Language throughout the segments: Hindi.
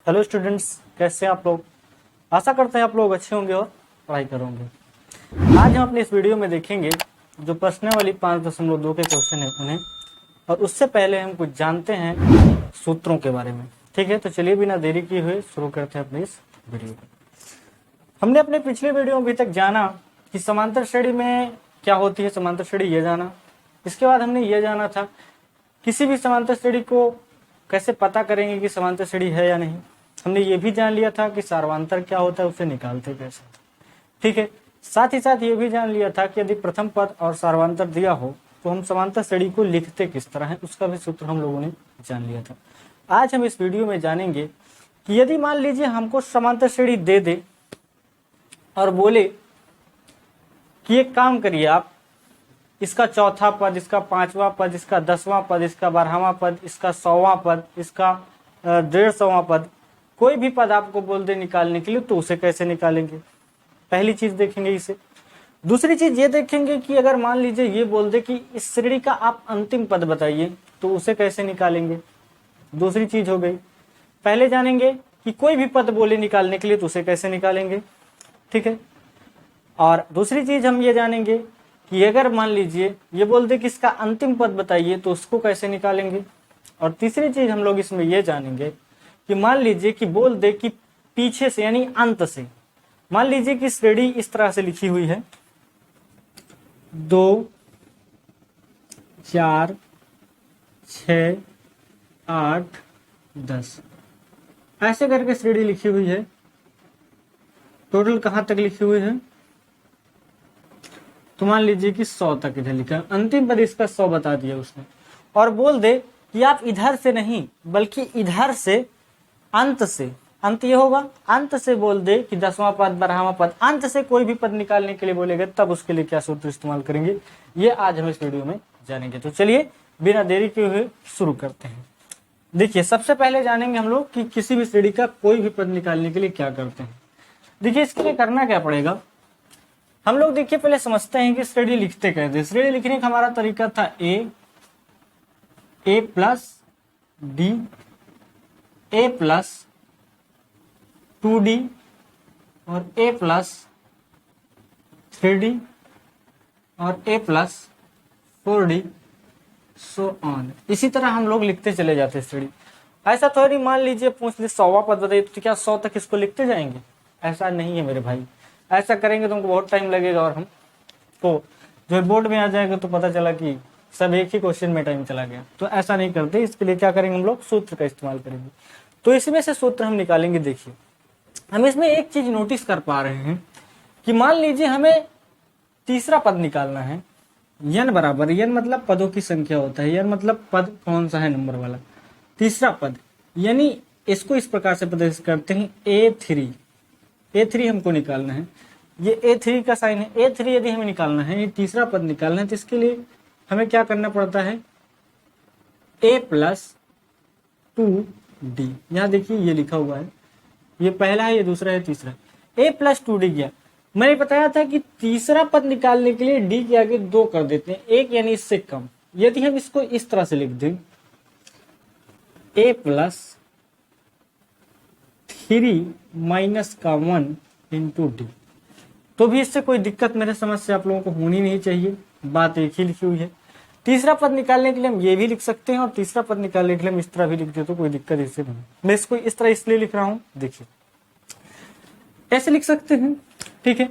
हेलो स्टूडेंट्स, कैसे हैं आप लोग। आशा करते हैं आप लोग अच्छे होंगे और पढ़ाई करोगे। आज हम अपने इस वीडियो में देखेंगे जो प्रश्नावली 5.2 के क्वेश्चन है उन्हें, और उससे पहले हम कुछ जानते हैं सूत्रों के बारे में। ठीक है, तो चलिए बिना देरी किए हुए शुरू करते हैं अपने इस वीडियो को। हमने अपने पिछले वीडियो में अभी तक जाना कि समांतर श्रेणी में क्या होती है, समांतर श्रेणी ये जाना। इसके बाद हमने ये जाना था किसी भी समांतर श्रेणी को कैसे पता करेंगे कि समांतर श्रेणी है या नहीं। हमने ये भी जान लिया था कि सार्वंतर क्या होता है, उसे निकालते कैसे। ठीक है, साथ ही साथ ये भी जान लिया था कि यदि प्रथम पद और सार्वंतर दिया हो तो हम समांतर श्रेणी को लिखते किस तरह है, उसका भी सूत्र हम लोगों ने जान लिया था। आज हम इस वीडियो में जानेंगे कि यदि मान लीजिए हमको समांतर श्रेणी दे दे और बोले कि एक काम करिए आप, इसका चौथा पद, इसका पांचवा पद, इसका 10वां पद, इसका 12वां पद, इसका 100वां पद, इसका 150वां पद, कोई भी पद आपको बोल दे निकालने के लिए, तो उसे कैसे निकालेंगे। पहली चीज देखेंगे इसे। दूसरी चीज ये देखेंगे कि अगर मान लीजिए ये बोल दे कि इस श्रेणी का आप अंतिम पद बताइए, तो उसे कैसे निकालेंगे। दूसरी चीज हो गई। पहले जानेंगे कि कोई भी पद बोले निकालने के लिए, तो उसे कैसे निकालेंगे। ठीक है, और दूसरी चीज हम ये जानेंगे कि अगर मान लीजिए ये बोल दे कि इसका अंतिम पद बताइए, तो उसको कैसे निकालेंगे। और तीसरी चीज हम लोग इसमें ये जानेंगे कि मान लीजिए कि बोल दे कि पीछे से यानी अंत से, मान लीजिए कि श्रेणी इस तरह से लिखी हुई है 2 4 6 8 10, ऐसे करके श्रेणी लिखी हुई है। टोटल कहां तक लिखी हुई है, तो मान लीजिए कि 100 तक इधर लिखा, अंतिम पद इसका 100 बता दिया उसने। और बोल दे कि आप इधर से नहीं बल्कि इधर से अंत से, अंत ये होगा, अंत से बोल दे कि 10वां पद 12वां पद, अंत से कोई भी पद निकालने के लिए बोलेगा, तब उसके लिए क्या सूत्र इस्तेमाल करेंगे, ये आज हम इस वीडियो में जानेंगे। तो चलिए बिना देरी किए हुए शुरू करते हैं। देखिए, सबसे पहले जानेंगे हम लोग कि किसी भी श्रेणी का कोई भी पद निकालने के लिए क्या करते हैं। देखिए, इसके लिए करना क्या पड़ेगा, हम लोग देखिए पहले समझते हैं कि श्रेणी लिखते कैसे। श्रेणी लिखने का हमारा तरीका था ए प्लस डी, ए प्लस 2d और ए प्लस 3d और ए प्लस 4d, सो ऑन। इसी तरह हम लोग लिखते चले जाते श्रेणी। ऐसा तो नहीं मान लीजिए पूछ ले 100वां पद बताइए, तो क्या 100 तक इसको लिखते जाएंगे, ऐसा नहीं है मेरे भाई। ऐसा करेंगे तो हमको बहुत टाइम लगेगा और हम तो जो बोर्ड में आ जाएगा तो पता चला कि सब एक ही क्वेश्चन में टाइम चला गया। तो ऐसा नहीं करते, इसके लिए क्या करेंगे हम लोग, सूत्र का इस्तेमाल करेंगे। तो इसमें से सूत्र हम निकालेंगे। देखिए, हम इसमें एक चीज नोटिस कर पा रहे हैं कि मान लीजिए हमें तीसरा पद निकालना है। n बराबर, n मतलब पदों की संख्या होता है, n मतलब पद कौन सा है, नंबर वाला तीसरा पद। यानी इसको इस प्रकार से प्रदर्शित करते हैं A3 हमको निकालना है। ये A3 का साइन है। A3 यदि हमें निकालना है, ये तीसरा पद निकालना है, तो इसके लिए हमें क्या करना पड़ता है, A प्लस 2d। यहाँ देखिए ये लिखा हुआ है, ये पहला है, ये दूसरा है, तीसरा A प्लस 2d किया। मैंने बताया था कि तीसरा पद निकालने के लिए d के आगे 2 कर देते हैं, 1 यानी इससे कम। यदि हम इसको इस तरह से लिख दें A प्लस 3 माइनस का 1 इंटू डी, तो भी इससे कोई दिक्कत मेरे समझ से आप लोगों को होनी नहीं चाहिए। बात एक ही लिखी हुई है। तीसरा पद निकालने के लिए हम ये भी लिख सकते हैं और तीसरा पद निकालने के लिए हम इस तरह भी लिख दे, तो कोई दिक्कत इससे नहीं। मैं इसको इस तरह इसलिए लिख रहा हूं, देखिए ऐसे लिख सकते हैं। ठीक है,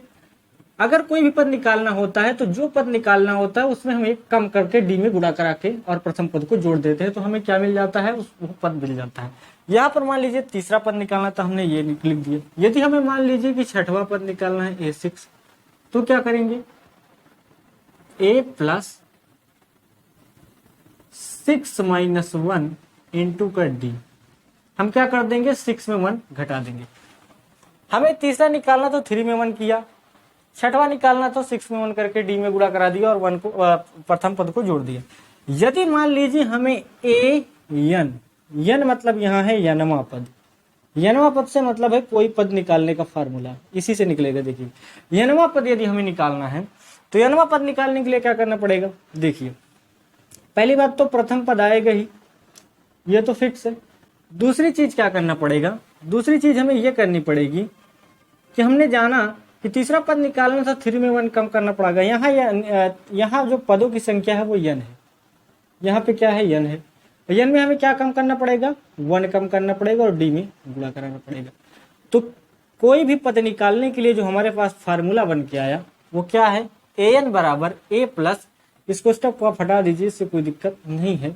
अगर कोई भी पद निकालना होता है तो जो पद निकालना होता है उसमें हम एक कम करके डी में गुणा करा के और प्रथम पद को जोड़ देते हैं, तो हमें क्या मिल जाता है, वो पद मिल जाता है। यहाँ पर मान लीजिए तीसरा पद निकालना था, हमने ये लिख दिया। यदि हमें मान लीजिए कि छठवां पद निकालना है A6, तो क्या करेंगे, A प्लस 6 माइनस 1 इंटू का डी, हम क्या कर देंगे, 6 में 1 घटा देंगे। हमें तीसरा निकालना तो 3 में 1 किया, छठवां निकालना तो 6 में 1 करके डी में गुणा करा दिया और 1 को प्रथम पद को जोड़ दिया। यदि मान लीजिए हमें n मतलब यहाँ है nवां पद, nवां पद से मतलब है कोई पद निकालने का फार्मूला, इसी से निकलेगा। देखिए nवां पद यदि हमें निकालना है, तो nवां पद निकालने के लिए क्या करना पड़ेगा। देखिए, पहली बात तो प्रथम पद आएगा ही, ये तो फिक्स है। दूसरी चीज क्या करना पड़ेगा, दूसरी चीज हमें ये करनी पड़ेगी कि हमने जाना कि तीसरा पद निकालना था, 3 में 1 कम करना पड़ेगा। यहाँ जो पदों की संख्या है वो n है, यहाँ पे क्या है n है, n में हमें क्या कम करना पड़ेगा, 1 कम करना पड़ेगा और d में गुणा कराना पड़ेगा। तो कोई भी पद निकालने के लिए जो हमारे पास फार्मूला बन के आया वो क्या है, an बराबर a प्लस, इसको स्टेप को आप हटा दीजिए, इससे कोई दिक्कत नहीं है,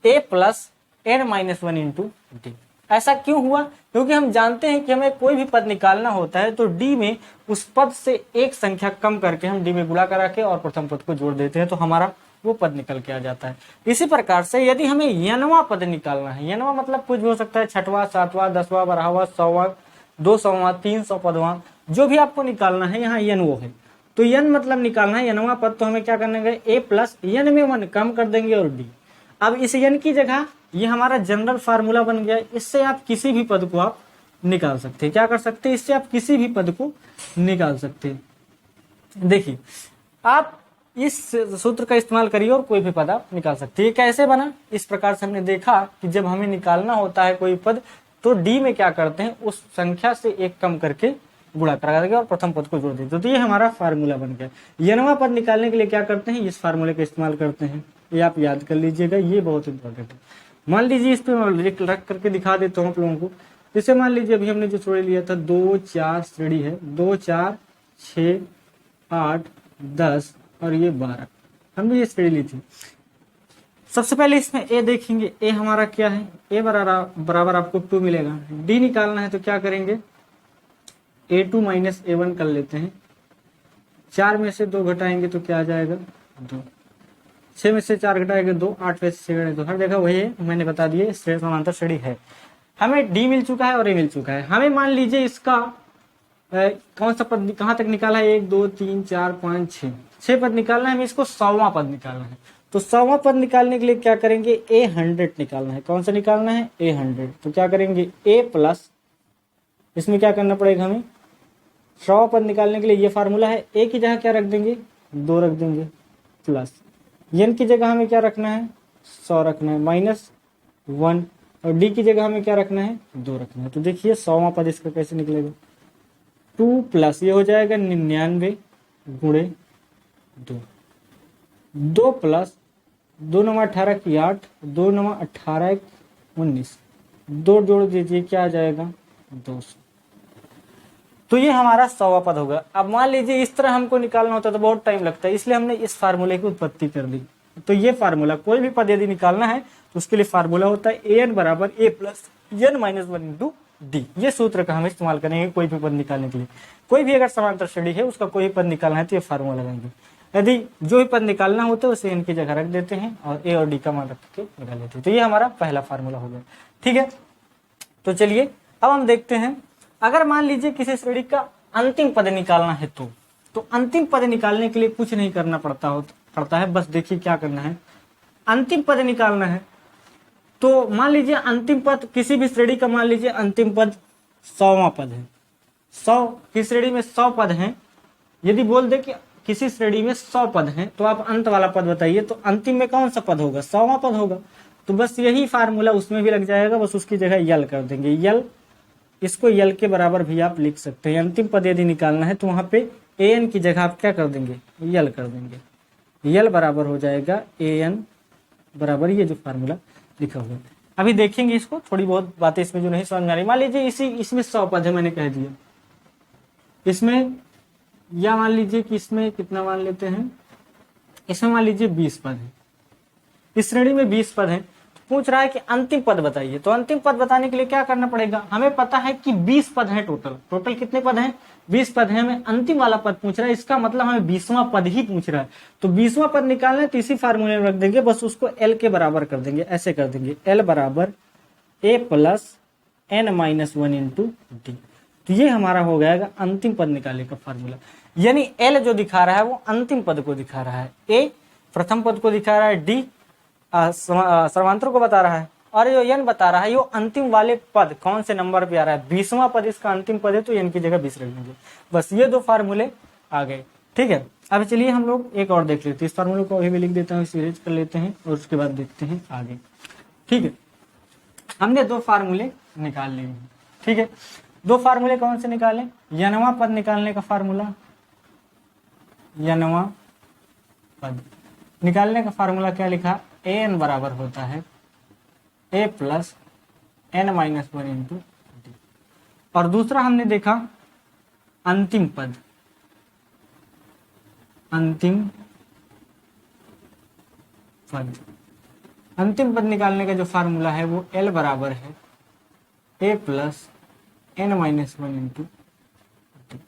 a plus n minus 1 into D. ऐसा क्यों हुआ, क्योंकि हम जानते हैं कि हमें कोई भी पद निकालना होता है तो d में उस पद से एक संख्या कम करके हम d में गुणा करा के और प्रथम पद को जोड़ देते हैं, तो हमारा वो पद निकल के आ जाता है। इसी प्रकार से यदि हमें यनवा पद निकालना है, यनवा मतलब कुछ भी हो सकता है, 6वां 7वां 10वां 12वां 100वां 200वां 300 पदवां, जो भी आपको निकालना है, यहाँ यन वो है। तो यन मतलब निकालना है यनवा पद, तो हमें क्या करना है, a प्लस यन में 1 कम कर देंगे और d। अब इस यन की जगह ये हमारा जनरल फार्मूला बन गया, इससे आप किसी भी पद को आप निकाल सकते हैं। क्या कर सकते हैं, इससे आप किसी भी पद को निकाल सकते हैं। देखिए आप इस सूत्र का इस्तेमाल करिए और कोई भी पद आप निकाल सकते हैं। ये कैसे बना, इस प्रकार से हमने देखा कि जब हमें निकालना होता है कोई पद तो डी में क्या करते हैं, उस संख्या से एक कम करके गुणा करा देंगे और प्रथम पद को जोड़ देते हैं। तो ये हमारा फार्मूला बन गया। यनवा पद निकालने के लिए क्या करते हैं, इस फार्मूले का इस्तेमाल करते हैं। ये आप याद कर लीजिएगा, ये बहुत इंपॉर्टेंट है। मान लीजिए इस पे रख करके दिखा देता हूँ आप लोगों को। जैसे मान लीजिए अभी हमने जो श्रेणी लिया था 2 4 श्रेणी है, 2 4 6 8 10 और ये 12, हमने ये श्रेणी ली थी। सबसे पहले इसमें ए देखेंगे, ए हमारा क्या है, ए बराबर आपको 2 मिलेगा। डी निकालना है तो क्या करेंगे, a2 माइनस a1 कर लेते हैं। 4 में से 2 घटाएंगे तो क्या आ जाएगा, 2। 6 में से 4 घटाएंगे 2, 8 में से 6 2। हर जगह वही है, मैंने बता दिए समानांतर श्रेणी है। हमें डी मिल चुका है और ए मिल चुका है। हमें मान लीजिए इसका कौन सा पद कहाँ तक निकाला है, 1 2 3 4 5 6 पद निकालना है। हमें इसको 100वां पद निकालना है। तो 100वां पद निकालने के लिए क्या करेंगे, a100 निकालना है। कौन सा निकालना है, a100। तो क्या करेंगे, a प्लस, इसमें क्या करना पड़ेगा हमें, 100वां पद निकालने के लिए ये फार्मूला है, a की जगह क्या रख देंगे, 2 रख देंगे, प्लस n की जगह हमें क्या रखना है, 100 रखना है, माइनस 1, और d की जगह हमें क्या रखना है, 2 रखना है। तो देखिए 100वां पद इसका कैसे निकलेगा, 2 प्लस ये हो जाएगा 99 गुणे 2, 2 प्लस 2 9 18 की 8, 2 9 18 19, 2 जोड़ दीजिए क्या आ जाएगा, 200। तो ये हमारा 100वां पद होगा। अब मान लीजिए इस तरह हमको निकालना होता तो बहुत टाइम लगता है, इसलिए हमने इस फार्मूले की उत्पत्ति कर दी। तो ये फार्मूला, कोई भी पद यदि निकालना है तो उसके लिए फार्मूला होता है an बराबर a plus n minus 1 into D. ये सूत्र का हम इस्तेमाल करेंगे कोई भी पद निकालने के लिए। कोई भी अगर समांतर श्रेणी है उसका कोई भी पद निकालना है तो ये फार्मूला लगाएंगे। यदि जो भी पद निकालना होता है उसे n की जगह रख देते हैं और a और d का मान रख के निकाल लेते हैं। तो ये हमारा पहला फार्मूला हो गया, ठीक है। तो चलिए अब हम देखते हैं, अगर मान लीजिए किसी श्रेणी का अंतिम पद निकालना है तो अंतिम पद निकालने के लिए कुछ नहीं करना पड़ता है। बस देखिए क्या करना है, अंतिम पद निकालना है तो मान लीजिए अंतिम पद किसी भी श्रेणी का, मान लीजिए अंतिम पद 100वां पद है। 100 की श्रेणी में 100 पद हैं। यदि बोल दे कि किसी श्रेणी में 100 पद हैं तो आप अंत वाला पद बताइए, तो अंतिम में कौन सा पद होगा, 100वां पद होगा। तो बस यही फार्मूला उसमें भी लग जाएगा, बस उसकी जगह यल कर देंगे। यल, इसको यल के बराबर भी आप लिख सकते हैं। अंतिम पद यदि निकालना है तो वहां पे an की जगह आप क्या कर देंगे, यल कर देंगे। यल बराबर हो जाएगा an बराबर ये जो फार्मूला लिखा हुआ है। अभी देखेंगे इसको, थोड़ी बहुत बातें इसमें जो नहीं समझ में आ रही। मान लीजिए इसमें 100 पद है, मैंने कह दिया इसमें, या मान लीजिए कि इसमें कितना मान लेते हैं, इसमें मान लीजिए 20 पद है। इस श्रेणी में 20 पद है, पूछ रहा है कि अंतिम पद बताइए। तो अंतिम पद बताने के लिए क्या करना पड़ेगा, हमें पता है कि 20 पद हैं टोटल कितने पद हैं, 20 पद हैं। हमें अंतिम वाला पद पूछ रहा है, इसका मतलब हमें 20वां पद ही पूछ रहा है। तो 20वां पद निकालना है तो इसी फार्मूले में रख देंगे, बस उसको l के बराबर कर देंगे। ऐसे कर देंगे, l बराबर a plus n minus 1 into D. तो ये हमारा हो जाएगा अंतिम पद निकालने का फार्मूला। यानी l जो दिखा रहा है वो अंतिम पद को दिखा रहा है, a प्रथम पद को दिखा रहा है, d समांतर को बता रहा है, और जो n बता रहा है वो अंतिम वाले पद कौन से नंबर पे आ रहा है। 20वां पद इसका अंतिम पद है तो n की जगह 20 रख देंगे। बस ये 2 फार्मूले आ गए, ठीक है। अब चलिए हम लोग एक और देख लेते हैं। इस फार्मूले को अभी भी लिख देता हूँ, सीरीज कर लेते हैं और उसके बाद देखते हैं आगे, ठीक है। हमने 2 फार्मूले निकाल लिए हैं। ठीक है, दो फार्मूले कौन से निकालें? यनवा पद निकालने का फार्मूला, यनवा पद निकालने का फार्मूला क्या लिखा? an बराबर होता है a plus n minus 1 into D. और दूसरा हमने देखा अंतिम पद, अंतिम पद, अंतिम पद निकालने का जो फार्मूला है वो l बराबर है a plus n minus 1 into D.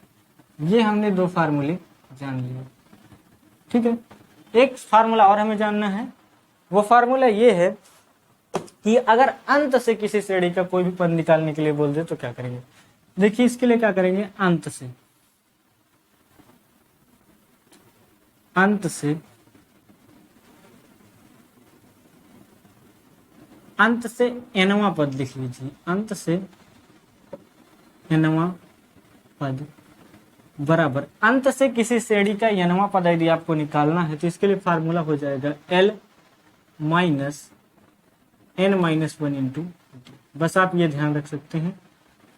ये हमने दो फार्मूले जान लिए, ठीक है। एक फार्मूला और हमें जानना है, वो फार्मूला ये है कि अगर अंत से किसी श्रेणी का कोई भी पद निकालने के लिए बोल दे तो क्या करेंगे। देखिए इसके लिए क्या करेंगे, अंत से, अंत से, अंत से nवां पद लिख लीजिए, अंत से nवां पद बराबर अंत से किसी श्रेणी का nवां पद यदि आपको निकालना है तो इसके लिए फार्मूला हो जाएगा l minus n minus 1 into D. बस आप ये ध्यान रख सकते हैं,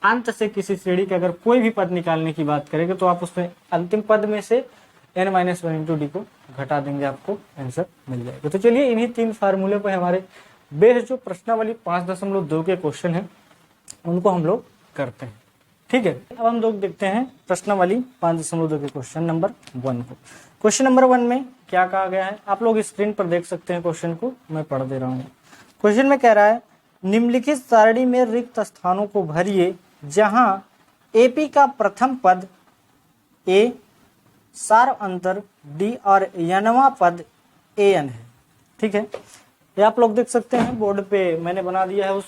अंत से किसी श्रेणी का अगर कोई भी पद निकालने की बात करेंगे तो आप उसमें अंतिम पद में से n माइनस 1 इंटू डी को घटा देंगे, आपको आंसर मिल जाएगा। तो चलिए इन्हीं तीन फार्मूले पर हमारे बेस जो प्रश्नावली 5.2 के क्वेश्चन है उनको हम लोग करते हैं, ठीक है। अब हम लोग देखते हैं प्रश्नावली 5.2 के क्वेश्चन नंबर 1 को। क्वेश्चन नंबर 1 में क्या कहा गया है, आप लोग स्क्रीन पर देख सकते हैं क्वेश्चन को, मैं पढ़ दे रहा हूँ। क्वेश्चन में कह रहा है निम्नलिखित सारणी में रिक्त स्थानों को भरिए जहां एपी का प्रथम पद ए, सार अंतर डी और यनवा पद एन है, ठीक है। ये आप लोग देख सकते हैं बोर्ड पे मैंने बना दिया है, उस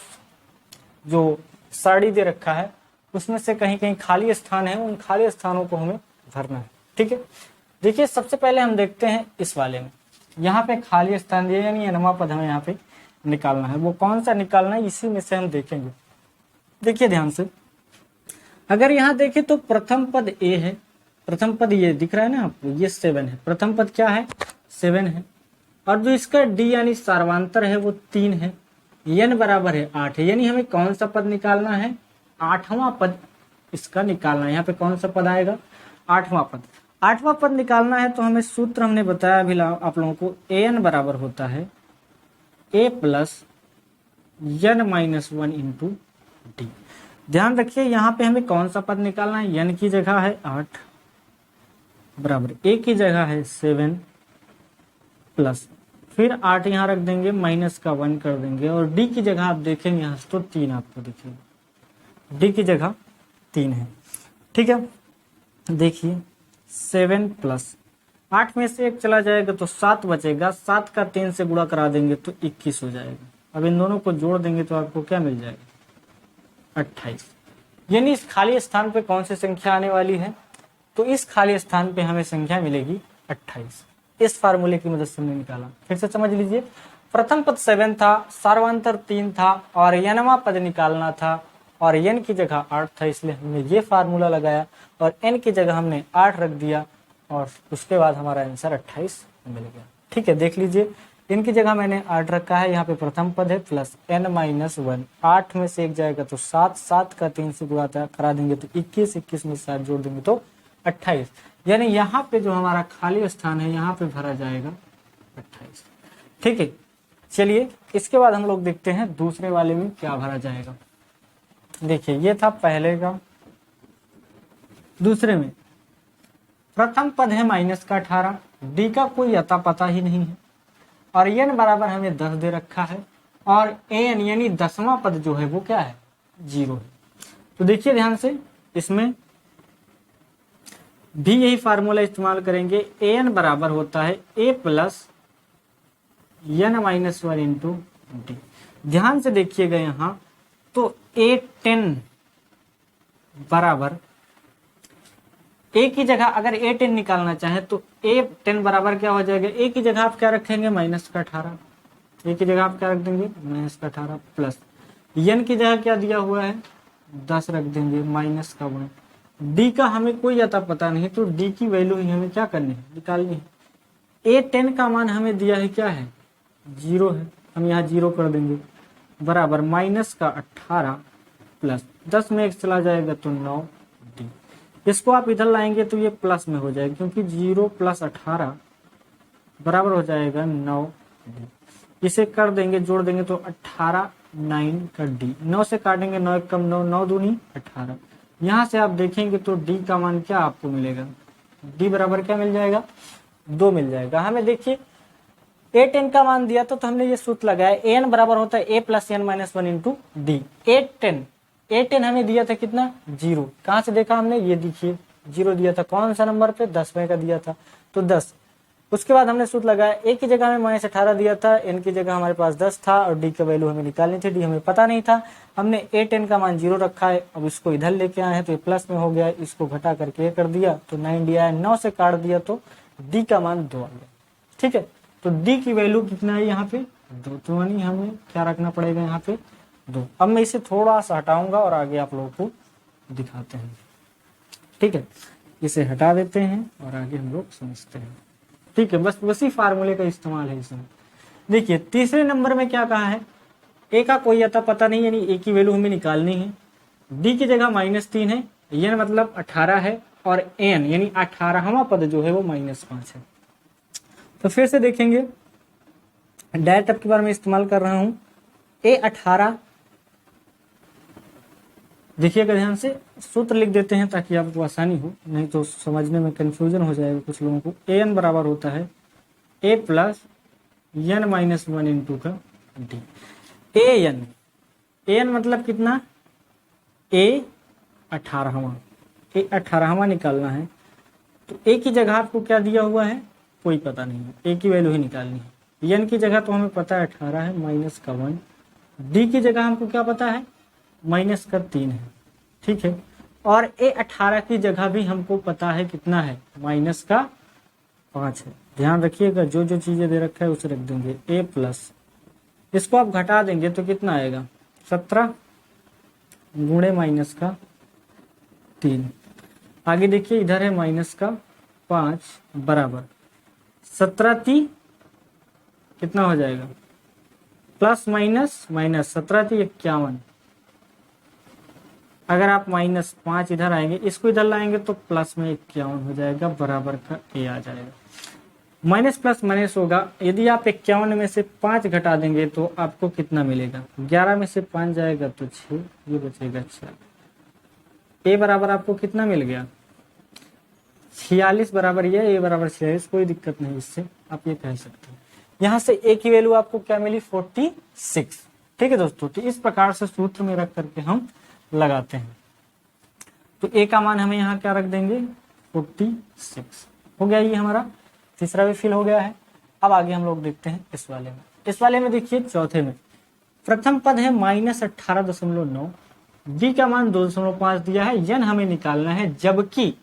जो सारणी दे रखा है उसमें से कहीं कहीं खाली स्थान है, उन खाली स्थानों को हमें भरना है, ठीक है। देखिए सबसे पहले हम देखते हैं इस वाले में, यहाँ पे खाली स्थान दिया यानी यनवा पद हमें यहाँ पे निकालना है। वो कौन सा निकालना है इसी में से हम देखेंगे। देखिए ध्यान से, अगर यहाँ देखें तो प्रथम पद ए है, प्रथम पद ये दिख रहा है ना आपको, ये 7 है, प्रथम पद क्या है 7 है। और जो इसका डी यानी सार्वांतर है वो 3 है, n बराबर है 8 है, यानी हमें कौन सा पद निकालना है, 8वां पद इसका निकालना है। यहाँ पे कौन सा पद आएगा, 8वां पद। 8वां पद निकालना है तो हमें सूत्र हमने बताया अभी आप लोगों को, an बराबर होता है a plus n minus 1 into D. ध्यान रखिए यहाँ पे हमें कौन सा पद निकालना है, n की जगह है 8 बराबर a की जगह है 7 प्लस फिर 8 यहाँ रख देंगे, माइनस का 1 कर देंगे और d की जगह आप देखेंगे यहाँ तो 3 आपको दिखेगा, d की जगह 3 है, ठीक है। देखिए 7 प्लस 8 में से 1 चला जाएगा तो 7 बचेगा, 7 का 3 से गुणा करा देंगे तो 21 हो जाएगा। अब इन दोनों को जोड़ देंगे तो आपको क्या मिल जाएगा, 28। यानी इस खाली स्थान पे कौन सी संख्या आने वाली है, तो इस खाली स्थान पे हमें संख्या मिलेगी 28। इस फार्मूले की मदद से हमने निकाला। फिर से समझ लीजिए, प्रथम पद 7 था, सार्वांतर 3 था और यनवा पद निकालना था और n की जगह 8 था, इसलिए हमने ये फार्मूला लगाया और n की जगह हमने 8 रख दिया और उसके बाद हमारा आंसर 28 मिल गया, ठीक है। देख लीजिए n की जगह मैंने 8 रखा है, यहाँ पे प्रथम पद है प्लस n माइनस 1, 8 में से 1 जाएगा तो 7, 7 का 3 से गुणा करा देंगे तो 21, 21 में 7 जोड़ देंगे तो 28। यानी यहाँ पे जो हमारा खाली स्थान है यहाँ पे भरा जाएगा 28, ठीक है। चलिए इसके बाद हम लोग देखते हैं दूसरे वाले में क्या भरा जाएगा। देखिए ये था पहले का, दूसरे में प्रथम पद है माइनस का 18, डी का कोई अता पता ही नहीं है और n बराबर हमें 10 दे रखा है और an यानी 10वां पद जो है वो क्या है, 0 है। तो देखिए ध्यान से, इसमें भी यही फार्मूला इस्तेमाल करेंगे, an बराबर होता है a plus n minus 1 into D. ध्यान से देखिएगा यहाँ तो a10 बराबर a की जगह अगर a10 निकालना चाहे तो a10 बराबर क्या हो जाएगा, a की जगह आप क्या रखेंगे माइनस का 18, a की जगह आप क्या रख देंगे माइनस का 18 प्लस n की जगह क्या दिया हुआ है 10 रख देंगे माइनस का 1। d का हमें कोई अता पता नहीं तो d की वैल्यू ही हमें क्या करनी है, निकालनी है। a10 का मान हमें दिया है क्या है 0 है, हम यहाँ 0 कर देंगे बराबर माइनस का 18 प्लस 10 में 1 चला जाएगा तो 9d। इसको आप इधर लाएंगे तो ये प्लस में हो जाएगा, क्योंकि 0 + 18 बराबर हो जाएगा 9d। इसे कर देंगे, जोड़ देंगे तो 18 9 का d, 9 से काटेंगे 9 1 कम 9, 9 दूनी 18। यहाँ से आप देखेंगे तो d का मान क्या आपको मिलेगा, d बराबर क्या मिल जाएगा, 2 मिल जाएगा। हमें देखिए a10 का मान दिया तो हमने ये सूत्र लगाया, an बराबर होता है a + n - 1 × d। a10 हमें दिया था कितना, 0। कहाँ से देखा हमने, ये देखिए 0 दिया था, कौन सा नंबर पे, 10वें का दिया था, तो 10। उसके बाद हमने सूत्र लगाया, a की जगह हमें -18 दिया था, n की जगह हमारे पास 10 था और d का वैल्यू हमें निकालनी थी, d हमें पता नहीं था। हमने a10 का मान 0 रखा है, अब इसको इधर लेके आए हैं तो ये प्लस में हो गया, इसको घटा करके कर दिया तो 9d आया, 9 से काट दिया तो d का मान 2 आ गया। ठीक है, तो d की वैल्यू कितना है यहाँ पे, 2, तो यानी हमें क्या रखना पड़ेगा यहाँ पे, 2। अब मैं इसे थोड़ा सा हटाऊंगा और आगे आप लोगों को दिखाते हैं। ठीक है, इसे हटा देते हैं और आगे हम लोग समझते हैं। ठीक है, बस उसी फार्मूले का इस्तेमाल है इसमें। देखिए तीसरे नंबर में क्या कहा है, a का कोई अता पता नहीं, यानी a की वैल्यू हमें निकालनी है। d की जगह -3 है, n मतलब 18 है, और n यानी 18वां पद जो है वो -5 है। तो फिर से देखेंगे, डायरेक्ट अब के बारे में इस्तेमाल कर रहा हूं, a18, देखिएगा ध्यान से, सूत्र लिख देते हैं ताकि आपको आसानी हो, नहीं तो समझने में कंफ्यूजन हो जाएगा कुछ लोगों को। an बराबर होता है a + n - 1 × d। an मतलब कितना, a 18वां, a 18वां निकालना है, तो a की जगह आपको क्या दिया हुआ है, कोई पता नहीं है, a की वैल्यू ही निकालनी है। n की जगह तो हमें पता है 18 है, -1। d की जगह हमको क्या पता है, -3 है। ठीक है, और a18 की जगह भी हमको पता है कितना है, -5 है। ध्यान रखिएगा, जो जो चीजें दे रखा है उसे रख देंगे, a+, इसको आप घटा देंगे तो कितना आएगा, 17 × -3। आगे देखिए इधर है -5 बराबर 17 कितना हो जाएगा, प्लस माइनस माइनस 17 51। अगर आप -5 इधर आएंगे, इसको इधर लाएंगे तो प्लस में 51 हो जाएगा, बराबर का a आ जाएगा। माइनस प्लस माइनस होगा, यदि आप 51 में से 5 घटा देंगे तो आपको कितना मिलेगा, 11 में से 5 जाएगा तो 6, ये बचेगा 4। a बराबर आपको कितना मिल गया, 46 बराबर, ये a बराबर 46, कोई दिक्कत नहीं, इससे आप ये कह सकते हैं। यहाँ से a की वैल्यू आपको क्या मिली, 46। ठीक है दोस्तों, तो इस प्रकार से सूत्र में रख करके हम लगाते हैं। तो a का मान हमें यहाँ क्या रख देंगे, 46 हो गया, ये हमारा तीसरा भी फिल हो गया है। अब आगे हम लोग देखते हैं इस वाले में। इस वाले में देखिए चौथे में प्रथम पद है -18.9, d का मान 2.5 दिया है, n हमें निकालना है, जबकि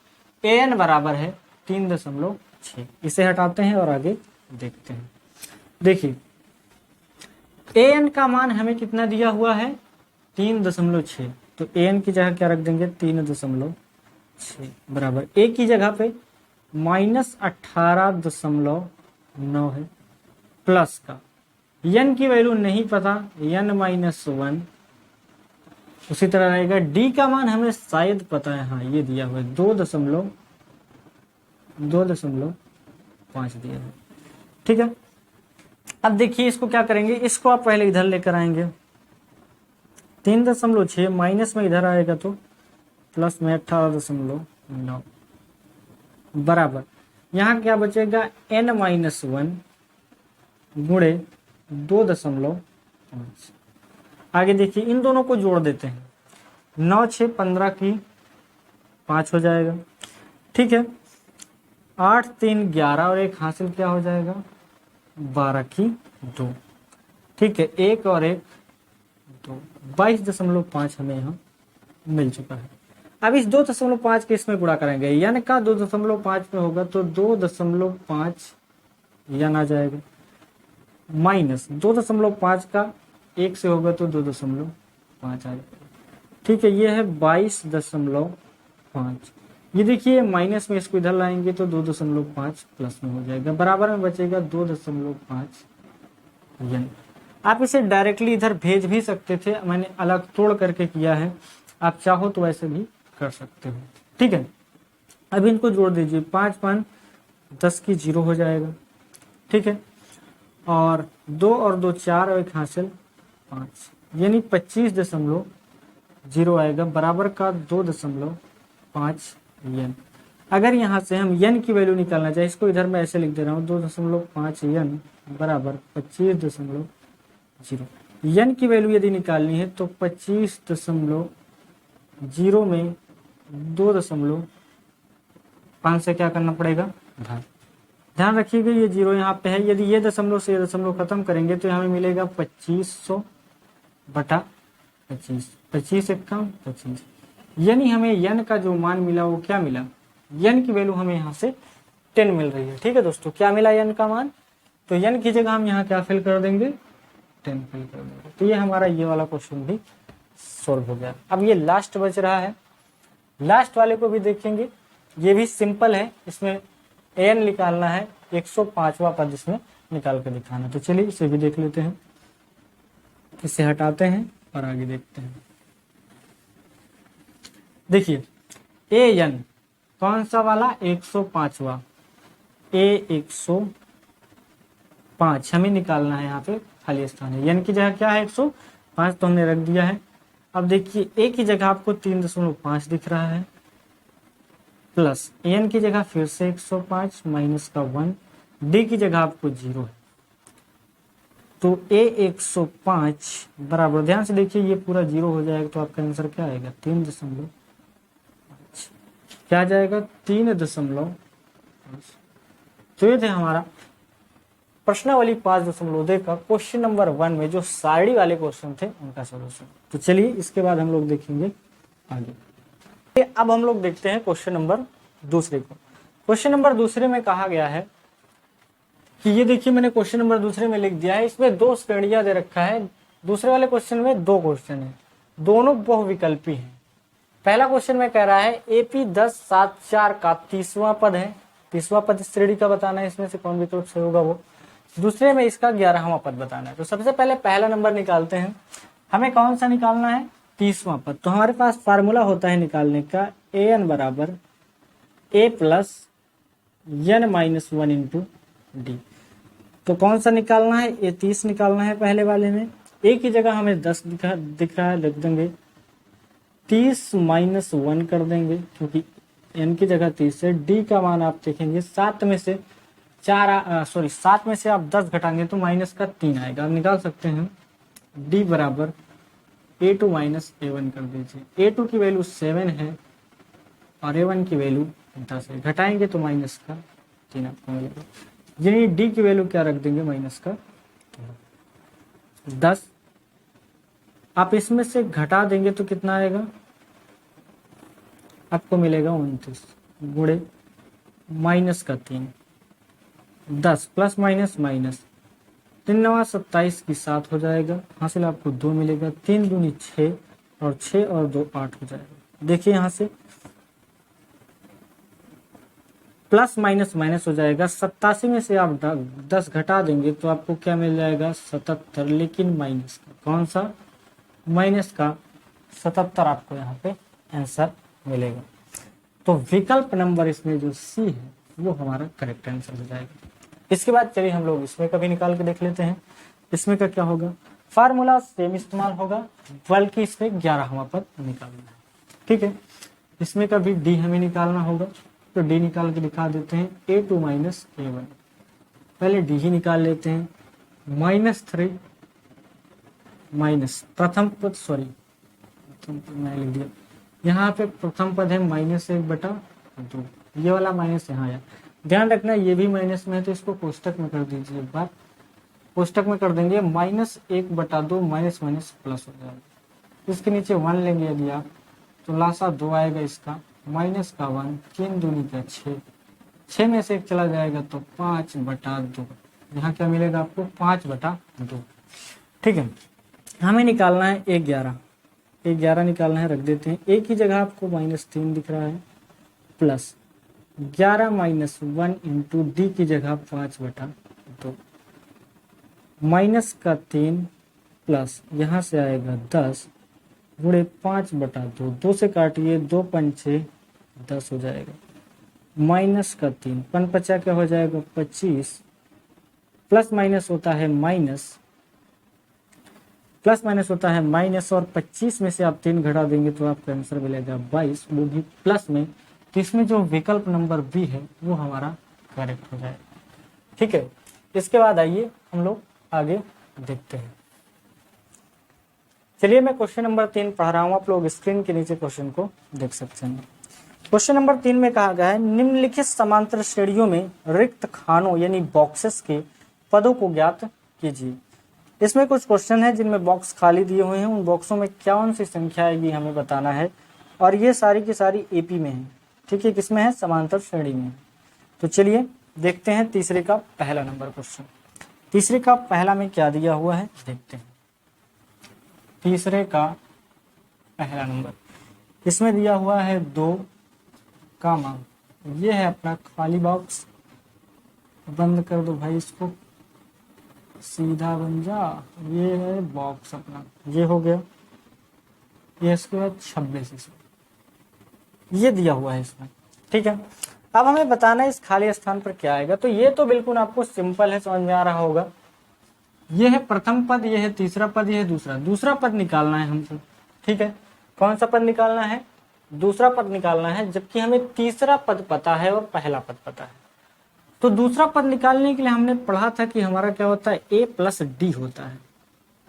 an बराबर है 3.6। इसे हटाते हैं और आगे देखते हैं। देखिए an का मान हमें कितना दिया हुआ है, 3.6, तो an की जगह क्या रख देंगे, 3.6 बराबर a की जगह पे -18.9 है, प्लस का n की वैल्यू नहीं पता, n - 1। उसी तरह रहेगा, d का मान हमें शायद पता है, हाँ ये दिया हुआ है 2.5 दिया है। ठीक है, अब देखिए इसको क्या करेंगे, इसको आप पहले इधर लेकर आएंगे, 3.6 माइनस में इधर आएगा तो प्लस में 18.9 बराबर, यहाँ क्या बचेगा, n - 1 गुणे 2.5। आगे देखिए इन दोनों को जोड़ देते हैं, 9 6 15 की 5 हो जाएगा। ठीक है, 8 3 11 और 1 हासिल क्या हो जाएगा, 12 की 2। ठीक है, 1 और 1 2, 22.5 हमें यहाँ मिल चुका है। अब इस 2.5 के इसमें गुणा करेंगे, यानी का 2.5 में होगा तो 2.5 यन आ जाएगा, माइनस 2.5 का 1 से होगा तो 2.5 आ जाएगा। ठीक है, ये है 22.5। ये देखिए माइनस में इसको इधर लाएंगे तो 2.5 प्लस में हो जाएगा, बराबर में बचेगा 2.5 यन। आप इसे डायरेक्टली इधर भेज भी सकते थे, मैंने अलग तोड़ करके किया है, आप चाहो तो वैसे भी कर सकते हो। ठीक है, अब इनको जोड़ दीजिए, 5 5 10 की 0 हो जाएगा। ठीक है, और 2 और 2 4 और 1 हासिल 5, यानी 25.0 आएगा, बराबर का 2.5 यन। अगर यहाँ से हम यन की वैल्यू निकालना चाहे, इसको इधर मैं ऐसे लिख दे रहा हूँ, 2.5 यन बराबर 25.0। यन की वैल्यू यदि निकालनी है तो 25.0 में 2.5 से क्या करना पड़ेगा, भाग। ध्यान रखिएगा ये 0 यहाँ पे है, यदि ये दशमलव से ये दशमलव खत्म करेंगे तो हमें मिलेगा 2500 बटा 25, 25 एकम 25, यानी हमें यन का जो मान मिला वो क्या मिला, यन की वैल्यू हमें यहाँ से 10 मिल रही है। ठीक है दोस्तों, क्या मिला यन का मान, तो यन की जगह हम यहाँ क्या फिल कर देंगे, 10 फिल कर देंगे। तो ये हमारा ये वाला क्वेश्चन भी सोल्व हो गया। अब ये लास्ट बच रहा है, लास्ट वाले को भी देखेंगे, ये भी सिंपल है, इसमें एन निकालना है, 105वां पद इसमें निकाल कर दिखाना। तो चलिए इसे भी देख लेते हैं, इसे हटाते हैं और आगे देखते हैं। देखिए ए एन कौन सा वाला, 105वां, ए 105 हमें निकालना है, यहाँ पे खाली स्थान है, एन की जगह क्या है 105 तो हमने रख दिया है। अब देखिए ए की जगह आपको 3.5 दिख रहा है, प्लस एन की जगह फिर से 105 माइनस का 1, डी की जगह आपको 0 है, तो ए 105 बराबर, ध्यान से देखिए ये पूरा 0 हो जाएगा तो आपका आंसर क्या आएगा, 3.5, क्या आ जाएगा 3.5। तो ये थे हमारा प्रश्नावली 5.2 का क्वेश्चन नंबर 1 में जो सारणी वाले क्वेश्चन थे उनका सॉल्यूशन। तो चलिए इसके बाद हम लोग देखेंगे आगे। अब हम लोग देखते हैं क्वेश्चन नंबर 2 को। क्वेश्चन नंबर 2 में कहा गया है कि ये देखिए मैंने क्वेश्चन नंबर 2 में लिख दिया है, इसमें 2 श्रेणियां दे रखा है। दूसरे वाले क्वेश्चन में 2 क्वेश्चन है, दोनों बहुविकल्पी हैं। पहला क्वेश्चन में कह रहा है एपी 1074 का 30वां पद है, 30वां पद इस श्रेणी का बताना है, इसमें से कौन विकल्प सही होगा वो। दूसरे में इसका 11वां पद बताना है। तो सबसे पहले पहला नंबर निकालते हैं, हमें कौन सा निकालना है, 30वां पद। तो हमारे पास फार्मूला होता है निकालने का, ए एन बराबर A plus N minus 1 into D. तो कौन सा निकालना है, ए 30 निकालना है पहले वाले में। ए की जगह हमें 10 दिख रहा है, लिख देंगे 30 माइनस 1 कर देंगे, क्योंकि एन की जगह 30 है। डी का मान आप देखेंगे 7 में से 7 में से आप 10 घटाएंगे तो माइनस का 3 आएगा, आप निकाल सकते हैं। डी बराबर a2 माइनस a1 कर दीजिए। a2 की वैल्यू 7 है और a1 की वैल्यू 10 है, घटाएंगे तो माइनस का 3 आपको मिलेगा। यानी डी की वैल्यू क्या रख देंगे, माइनस का 10। आप इसमें से घटा देंगे तो कितना आएगा, आपको मिलेगा 29 गुणे माइनस का 3, 10 प्लस माइनस माइनस, 3 9 27 की 7 हो जाएगा, हासिल आपको 2 मिलेगा, 3 दूनी 6 और 6 और 2 8 हो जाएगा। देखिए यहाँ से प्लस माइनस माइनस हो जाएगा, 87 में से आप 10 घटा देंगे तो आपको क्या मिल जाएगा 77, लेकिन माइनस का कौन सा, माइनस का 77 आपको यहाँ पे आंसर मिलेगा। तो विकल्प नंबर इसमें जो सी है वो हमारा करेक्ट आंसर हो जाएगा। इसके बाद चलिए हम लोग इसमें का भी निकाल के देख लेते हैं। इसमें का क्या होगा, फार्मूला सेम इस्तेमाल होगा, बल्कि इसमें 11वां पद निकालना है। ठीक है, इसमें का भी डी हमें निकालना होगा, तो डी निकाल के दिखा देते हैं। a2 माइनस a1, पहले डी ही निकाल लेते हैं। -3 माइनस प्रथम पद, प्रथम पद मैं लिख दिया, यहाँ पे प्रथम पद है -1/2, ये वाला माइनस यहाँ आया। ध्यान रखना ये भी माइनस में है तो इसको कोष्टक में कर दीजिए, एक बार कोष्टक में कर देंगे, -1/2 माइनस माइनस प्लस हो जाएगा। इसके नीचे 1 लेंगे यदि आप तो लासा 2 आएगा, इसका माइनस का 1, 3 दूनी का 6, 6 में से 1 चला जाएगा तो 5/2, यहाँ क्या मिलेगा आपको 5/2। ठीक है, हमें निकालना है A11 निकालना है, रख देते हैं। ए की जगह आपको -3 दिख रहा है, प्लस 11 माइनस 1 इंटू डी की जगह 5/2। माइनस का 3 प्लस यहाँ से आएगा 10 गुणे 5/2, 2 से काटिए, 2 पंचे 10 हो जाएगा, माइनस का 3, 5 क्या हो जाएगा 25, प्लस माइनस होता है माइनस, प्लस माइनस होता है माइनस, और 25 में से आप 3 घटा देंगे तो आपका आंसर मिलेगा 22, वो भी प्लस में। तो इसमें जो विकल्प नंबर बी है वो हमारा करेक्ट हो जाएगा। ठीक है, इसके बाद आइए हम लोग आगे देखते हैं। चलिए मैं क्वेश्चन नंबर 3 पढ़ रहा हूँ, आप लोग स्क्रीन के नीचे क्वेश्चन को देख सकते हैं। क्वेश्चन नंबर 3 में कहा गया है निम्नलिखित समांतर श्रेणियों में रिक्त खानों यानी बॉक्सेस के पदों को ज्ञात कीजिए। इसमें कुछ क्वेश्चन है जिनमें बॉक्स खाली दिए हुए हैं, उन बॉक्सों में कौन सी संख्या आएगी हमें बताना है, और ये सारी की सारी एपी में है। ठीक है, किसमें है, समांतर श्रेणी में। तो चलिए देखते हैं तीसरे का पहला नंबर क्वेश्चन। तीसरे का पहला में क्या दिया हुआ है देखते हैं। तीसरे का पहला नंबर, इसमें दिया हुआ है 2 कामा, ये है अपना खाली बॉक्स, बंद कर दो भाई इसको, सीधा बन जा, ये है बॉक्स अपना, ये हो गया, ये इसके बाद 26 इसमें ये दिया हुआ है इसमें। ठीक है, अब हमें बताना है इस खाली स्थान पर क्या आएगा। तो ये तो बिल्कुल आपको सिंपल है, समझ में आ रहा होगा। ये है प्रथम पद, ये है तीसरा पद, ये है दूसरा पद निकालना है हमको। ठीक है, कौन सा पद निकालना है, दूसरा पद निकालना है, जबकि हमें तीसरा पद पता है और पहला पद पता है। तो दूसरा पद निकालने के लिए हमने पढ़ा था कि हमारा क्या होता है, a प्लस डी होता है।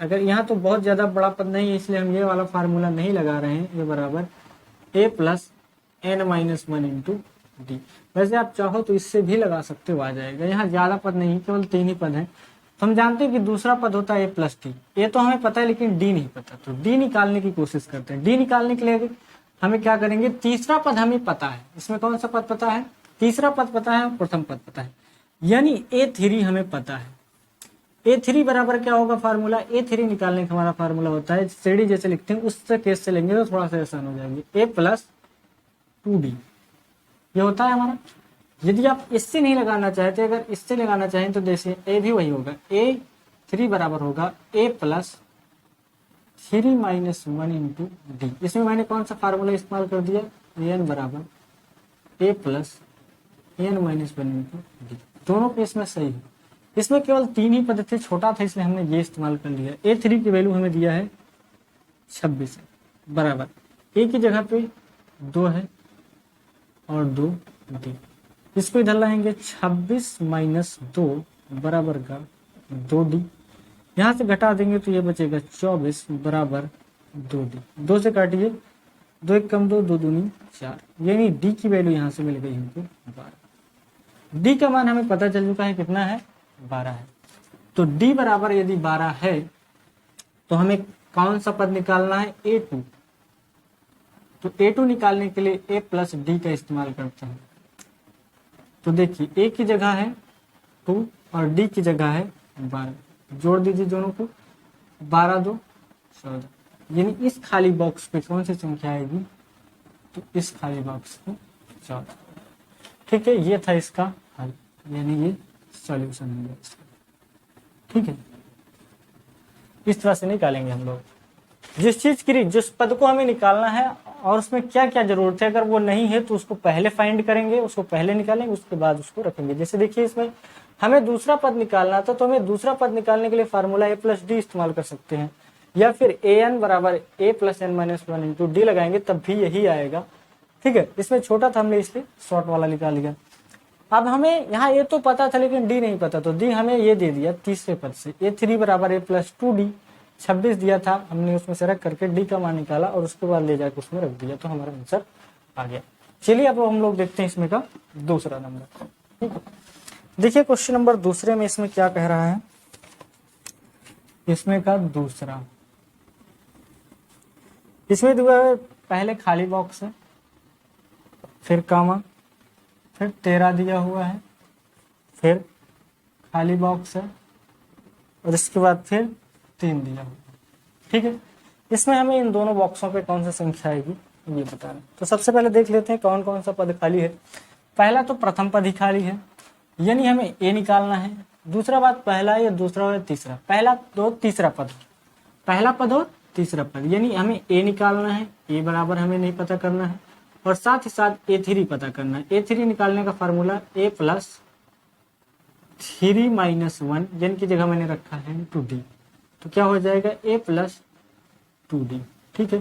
अगर यहाँ तो बहुत ज्यादा बड़ा पद नहीं है इसलिए हम ये वाला फार्मूला नहीं लगा रहे हैं, ये बराबर a plus N minus 1 into d. वैसे आप चाहो तो इससे भी लगा सकते हो, आ जाएगा। यहाँ ज्यादा पद नहीं, केवल 3 ही पद है। तो हम जानते हैं कि दूसरा पद होता है a प्लस डी, ये तो हमें पता है लेकिन डी नहीं पता, तो डी निकालने की कोशिश करते हैं। डी निकालने के लिए हमें क्या करेंगे, तीसरा पद हमें पता है, इसमें कौन सा पद पता है, तीसरा पद पता है और प्रथम पद पता है, यानी a3 हमें पता है। a3 बराबर क्या होगा फार्मूला, a3 निकालने का हमारा फार्मूला होता है, श्रेणी जैसे लिखते हैं उस केस से लेंगे तो थोड़ा सा आसान हो जाएंगे, a प्लस 2d ये होता है हमारा। यदि आप इससे नहीं लगाना चाहते, अगर इससे लगाना चाहें तो जैसे a भी वही होगा, a3 बराबर होगा a plus 3 minus 1 into D. इसमें मैंने कौन सा फार्मूला इस्तेमाल कर दिया, n बराबर a plus N minus 1 into d. दोनों केस में सही है। इसमें केवल 3 ही पद थे, छोटा था इसलिए हमने ये इस्तेमाल कर लिया। a3 की वैल्यू हमें दिया है 26 बराबर a की जगह पे 2 है और 2 डी। इसको इधर लाएंगे, 26 माइनस 2 बराबर का 2d, यहाँ से घटा देंगे तो ये बचेगा 24 बराबर 2d। 2 से काटिए, 2 1 कम 2, 2 दूनी 4, यानी डी की वैल्यू यहाँ से मिल गई हमको 12। डी का मान हमें पता चल चुका है कितना है, 12 है। तो डी बराबर यदि 12 है तो हमें कौन सा पद निकालना है, a2। तो a2 निकालने के लिए a प्लस डी का इस्तेमाल करते हैं। तो देखिए a की जगह है 2 और d की जगह है 12, जोड़ दीजिए दोनों को, 12 2 14, यानी इस खाली बॉक्स पे कौन सी संख्या आएगी, तो इस खाली बॉक्स पे 14। ठीक है, ये था इसका हल, यानी ये सॉल्यूशन है इसका। ठीक है, इस तरह से निकालेंगे हम लोग। जिस चीज की जिस पद को हमें निकालना है और उसमें क्या क्या जरूरत है, अगर वो नहीं है तो उसको पहले फाइंड करेंगे, उसको पहले निकालेंगे, उसके बाद उसको रखेंगे। जैसे देखिए इसमें हमें दूसरा पद निकालना था, तो हमें दूसरा पद निकालने के लिए फार्मूला a प्लस डी इस्तेमाल कर सकते हैं, या फिर an बराबर a plus N minus 1 into d लगाएंगे तब भी यही आएगा। ठीक है, इसमें छोटा था हमने इसलिए शॉर्ट वाला निकाल लिया। अब हमें यहाँ a तो पता था लेकिन d नहीं पता, तो d हमें ये दे दिया तीसरे पद से, a3 बराबर a प्लस 2d। 26 दिया था, हमने उसमें से रख करके डी का मान निकाला और उसके बाद ले जाकर उसमें रख दिया, तो हमारा आंसर आ गया। चलिए अब हम लोग देखते हैं इसमें का दूसरा नंबर। ठीक है, देखिए क्वेश्चन नंबर दूसरे में इसमें क्या कह रहा है, इसमें का दूसरा, इसमें पहले खाली बॉक्स है, फिर कामा, फिर 13 दिया हुआ है, फिर खाली बॉक्स है और इसके बाद फिर 3 दिया हुआ है। ठीक है, इसमें हमें इन दोनों बॉक्सों पे कौन सी संख्या आएगी ये बताना। तो सबसे पहले देख लेते हैं कौन कौन सा पद खाली है। पहला तो प्रथम पद ही खाली है, यानी हमें a निकालना है, दूसरा बात पहला या दूसरा और तीसरा, पहला तो तीसरा पद, पहला पद और तीसरा पद, यानी हमें ए निकालना है, ए बराबर हमें नहीं पता करना है, और साथ ही साथ A3 पता करना है। A3 निकालने का फार्मूला A प्लस 3 माइनस 1, यानी की जगह मैंने रखा है 2D, तो क्या हो जाएगा A प्लस 2D। ठीक है,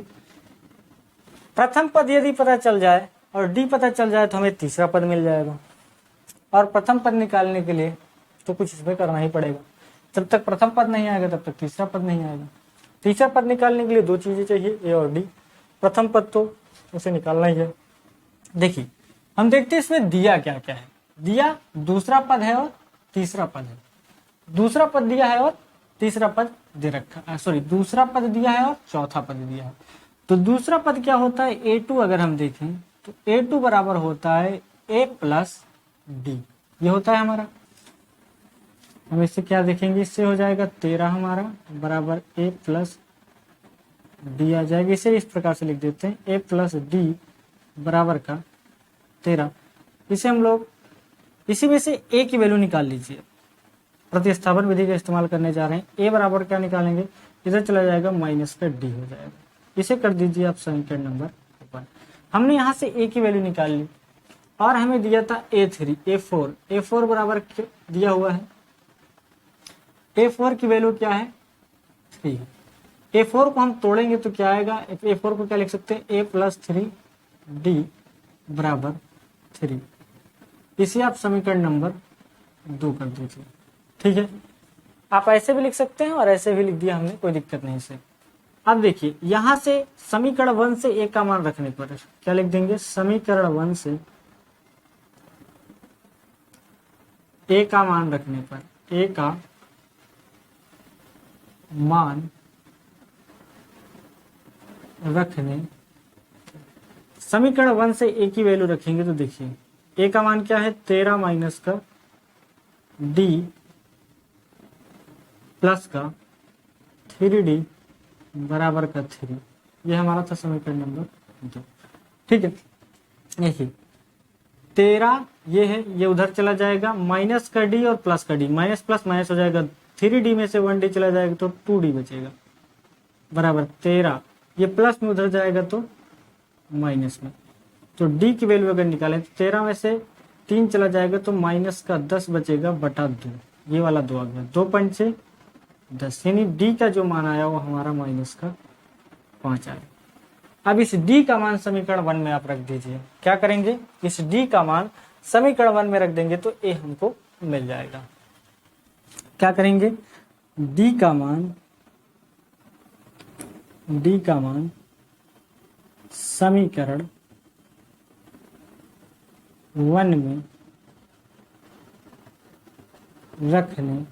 प्रथम पद यदि पता चल जाए और डी पता चल जाए तो हमें तीसरा पद मिल जाएगा, और प्रथम पद निकालने के लिए तो कुछ इसमें करना ही पड़ेगा। जब तक प्रथम पद नहीं आएगा तब तक तीसरा पद नहीं आएगा। तीसरा पद निकालने के लिए दो चीजें चाहिए, ए और डी। प्रथम पद तो उसे निकालना ही है। देखिए हम देखते हैं इसमें दिया क्या क्या है। दिया दूसरा पद है और तीसरा पद है। दूसरा पद दिया है और तीसरा पद दे रखा, सॉरी दूसरा पद दिया है और चौथा पद दिया है। तो दूसरा पद क्या होता है, A2 अगर हम देखें तो A2 बराबर होता है A प्लस डी, ये होता है हमारा। हम इससे क्या देखेंगे, इससे हो जाएगा 13 हमारा बराबर A प्लस डी आ जाएगा। इसे इस प्रकार से लिख देते हैं A प्लस डी बराबर का 13। इसे हम लोग इसी में से A की वैल्यू निकाल लीजिए। प्रतिस्थापन विधि का इस्तेमाल करने जा रहे हैं। A बराबर क्या निकालेंगे, इधर चला जाएगा माइनस का डी हो जाएगा। इसे कर दीजिए आप समीकरण नंबर 1। हमने यहाँ से A की वैल्यू निकाल ली और हमें दिया था A3 A4, A4 बराबर दिया हुआ है। A4 की वैल्यू क्या है 3। A4 को हम तोड़ेंगे तो क्या आएगा, A4 को क्या लिख सकते हैं, A प्लस 3D बराबर 3। इसे आप समीकरण नंबर 2 कर दीजिए। ठीक है, आप ऐसे भी लिख सकते हैं और ऐसे भी लिख दिया हमने, कोई दिक्कत नहीं से। अब देखिए यहां से समीकरण 1 से A का मान रखने पर क्या लिख देंगे, समीकरण 1 से A का मान रखने पर, A का मान रखने, समीकरण 1 से A की वैल्यू रखेंगे तो देखिए A का मान क्या है 13 माइनस का D प्लस का 3D बराबर का 3, ये हमारा था समीकरण नंबर 2। ठीक है, देखिए 13 ये है, ये उधर चला जाएगा, माइनस का D और प्लस का D, माइनस प्लस माइनस हो जाएगा, 3D में से 1D चला जाएगा तो 2D बचेगा बराबर 13। ये प्लस में उधर जाएगा तो माइनस में, तो D की वैल्यू अगर निकालें तो 13 में से 3 चला जाएगा तो माइनस का 10 बचेगा बटा 2, ये वाला 2 आ गया, 2 पंचे 10, यानी D का जो मान आया वो हमारा माइनस का 5 आया। अब इस D का मान समीकरण 1 में आप रख दीजिए। क्या करेंगे, इस D का मान समीकरण 1 में रख देंगे तो A हमको मिल जाएगा। क्या करेंगे, D का मान समीकरण 1 में रखने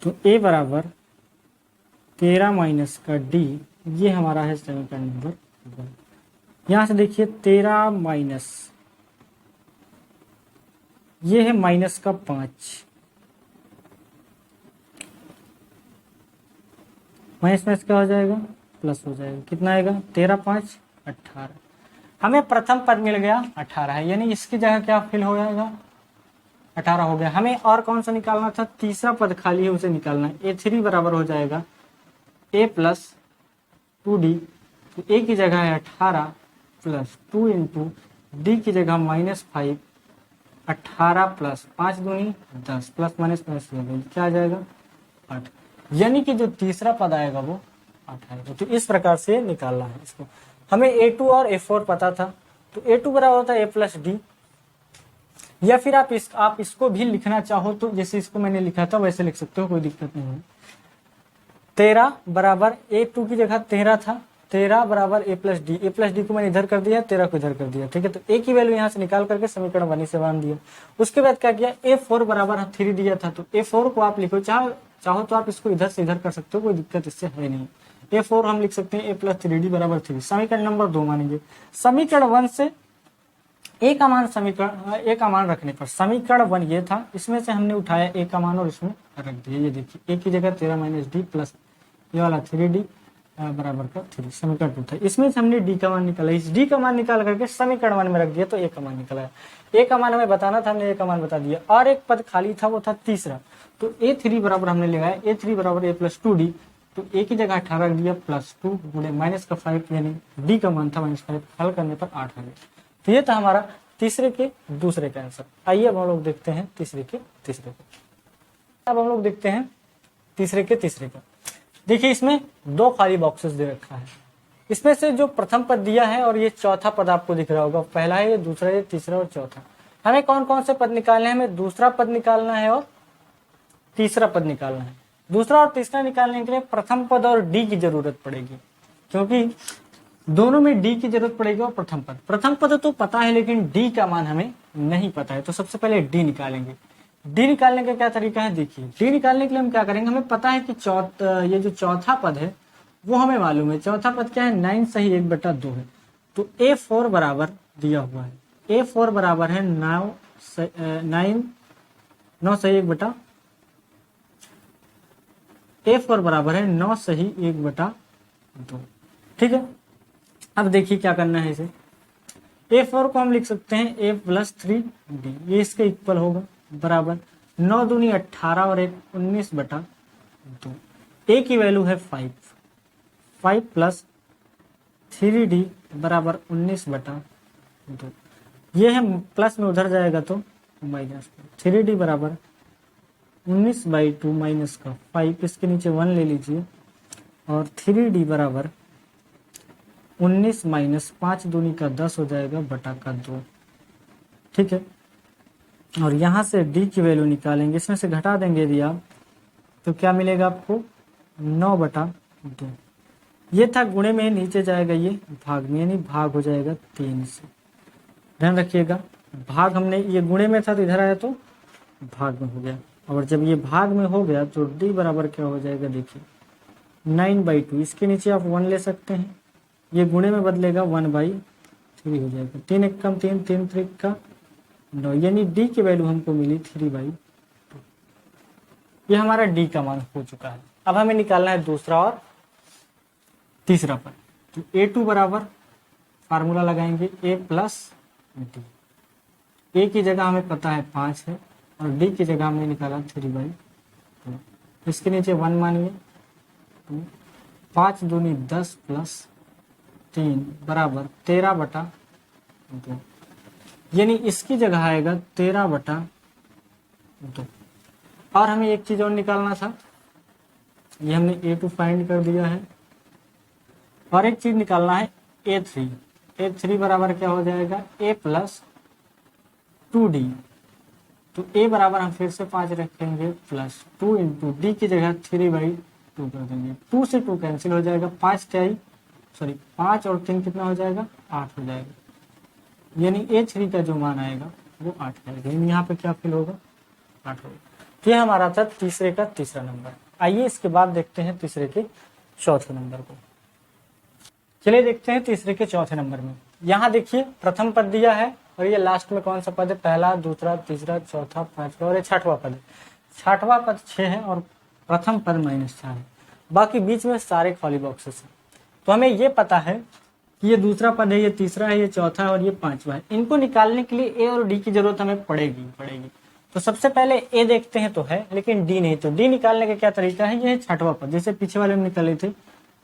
तो A बराबर 13 माइनस का D, ये हमारा है समीकरण नंबर 1। यहां से देखिए 13 माइनस, ये है माइनस का 5, माइनस माइनस क्या हो जाएगा, प्लस हो जाएगा। कितना आएगा, 13 5 18। हमें प्रथम पद मिल गया 18 है, यानी इसकी जगह क्या फिल हो जाएगा, 18 हो गया। हमें और कौन सा निकालना था, तीसरा पद खाली है उसे निकालना है। A3 बराबर हो जाएगा A प्लस 2D, तो A की जगह है 18 प्लस 2 इंटू D की जगह माइनस 5, 18 प्लस 5 दूनी 10 प्लस माइनस माइनस क्या आ जाएगा 8, यानी कि जो तीसरा पद आएगा वो 8 आएगा। तो इस प्रकार से निकालना है इसको। हमें A2 और A4 पता था, तो A2 बराबर होता है A प्लस डी, या फिर आप इसको भी लिखना चाहो तो जैसे इसको मैंने लिखा था वैसे लिख सकते हो, कोई दिक्कत नहीं है। 13 बराबर A2 की जगह 13 था, 13 बराबर A प्लस डी को मैंने इधर कर दिया, 13 को इधर कर दिया। ठीक है, तो A की वैल्यू यहाँ से निकाल करके समीकरण 1 से बांध दिया। उसके बाद क्या किया, A4 बराबर 3 दिया था, तो A4 को आप लिखो, चाहो तो आप इसको इधर से इधर कर सकते हो, कोई दिक्कत इससे है नहीं। A4 हम लिख सकते हैं A प्लस 3D बराबर 3, समीकरण नंबर 2 मानेंगे। समीकरण 1 से A का मान रखने पर, समीकरण 1 ये था, इसमें से हमने उठाया A का मान और इसमें रख दिया। ये देखिए A की जगह 13 माइनस डी प्लस ये वाला 3D बराबर का 3 समीकरण 2 था। इसमें से हमने डी का मान निकाला, इस डी का मान निकाल करके समीकरण 1 में रख दिया तो ए का मान निकला। ए का मान हमें बताना था, हमने ए का मान बता दिया। और एक पद खाली था, वो था तीसरा, तो A3 बराबर हमने लगाया A3 बराबर A प्लस 2D, तो ए की जगह 18 रख दिया प्लस 2 गुणे माइनस का 5, यानी डी का मान था -5, हल करने पर 8 आ गया। तो ये था हमारा तीसरे के दूसरे का आंसर। आइए अब हम लोग देखते हैं तीसरे के तीसरे का। अब हम लोग देखते हैं तीसरे के तीसरे का। देखिए इसमें 2 खाली बॉक्सेस दे रखा है, इसमें से जो प्रथम पद दिया है और ये चौथा पद आपको दिख रहा होगा, पहला है, ये दूसरा है, तीसरा और चौथा। हमें कौन कौन से पद निकालने हैं? हमें दूसरा पद निकालना है और तीसरा पद निकालना है। दूसरा और तीसरा निकालने के लिए प्रथम पद और डी की जरूरत पड़ेगी, क्योंकि दोनों में डी की जरूरत पड़ेगी। और प्रथम पद तो पता है, लेकिन डी का मान हमें नहीं पता है, तो सबसे पहले डी निकालेंगे। डी निकालने का क्या तरीका है? देखिए डी निकालने के लिए हम क्या करेंगे, हमें पता है कि ये जो चौथा पद है वो हमें मालूम है। चौथा पद क्या है? 9 सही 1/2 है। तो A4 बराबर दिया हुआ है, A4 बराबर है 9 सही 1/2, A4 बराबर है 9 सही 1/2। ठीक है, अब देखिए क्या करना है इसे। A4 को हम लिख सकते हैं A प्लस 3D, ये इसके इक्वल होगा, बराबर 9 दूनी 18 और 1 19/2। A की वैल्यू है 5 प्लस 3D बराबर 19/2। ये है प्लस में उधर जाएगा तो माइनस, 3D बराबर 19/2 माइनस का 5, इसके नीचे 1 ले लीजिए, और 3D बराबर 19 माइनस 5 दूनी का 10 हो जाएगा बटा का 2। ठीक है, और यहाँ से डी की वैल्यू निकालेंगे, इसमें से घटा देंगे यदि आप, तो क्या मिलेगा आपको? 9/2। ये था गुणे में, नीचे जाएगा ये भाग में, यानी भाग हो जाएगा 3 से। ध्यान रखिएगा, भाग हमने ये गुणे में था तो इधर आया तो भाग में हो गया, और जब ये भाग में हो गया तो डी बराबर क्या हो जाएगा? देखिए 9/2, इसके नीचे आप 1 ले सकते हैं, ये गुणे में बदलेगा 1/3 हो जाएगा। 3 1 कम 3, 3 3 का 9, यानी डी की वैल्यू हमको मिली 3/2। ये हमारा डी का मान हो चुका है। अब हमें निकालना है दूसरा और तीसरा पद। तो A2 बराबर फार्मूला लगाएंगे A प्लस डी। ए की जगह हमें पता है 5 है, और डी की जगह हमने निकाला 3/2। इसके नीचे 1 मानिए, 5 दूनी 10 प्लस 3 बराबर 13/2, यानी इसकी जगह आएगा 13/2। और हमें एक चीज और निकालना था, ये हमने A2 फाइंड कर दिया है, और एक चीज निकालना है A3। A3 बराबर क्या हो जाएगा? A plus 2D। तो A बराबर हम फिर से 5 रखेंगे, प्लस 2 इंटू डी की जगह 3/2 कर देंगे। 2 से 2 कैंसिल हो जाएगा, 5 और 3 कितना हो जाएगा? 8 हो जाएगा, यानी A3 का जो मान आएगा वो 8 आएगा। यहाँ पे क्या फिल होगा? 8 होगा। तो ये हमारा था तीसरे का तीसरा नंबर। आइए इसके बाद देखते हैं तीसरे के चौथे नंबर को। चलिए देखते हैं तीसरे के चौथे नंबर में। यहाँ देखिए प्रथम पद दिया है, और ये लास्ट में कौन सा पद है? पहला, दूसरा, तीसरा, चौथा, पांचवा और ये छठवां पद है। छठवां पद 6 है और प्रथम पद -4 है, बाकी बीच में सारे खाली बॉक्सेस हैं। तो हमें ये पता है कि ये दूसरा पद है, ये तीसरा है, ये चौथा है और ये पांचवा है। इनको निकालने के लिए ए और डी की जरूरत हमें पड़ेगी। तो सबसे पहले ए देखते हैं तो है, लेकिन डी नहीं। तो डी निकालने का क्या तरीका है? ये है छठवां पद, जैसे पीछे वाले में निकाले थे।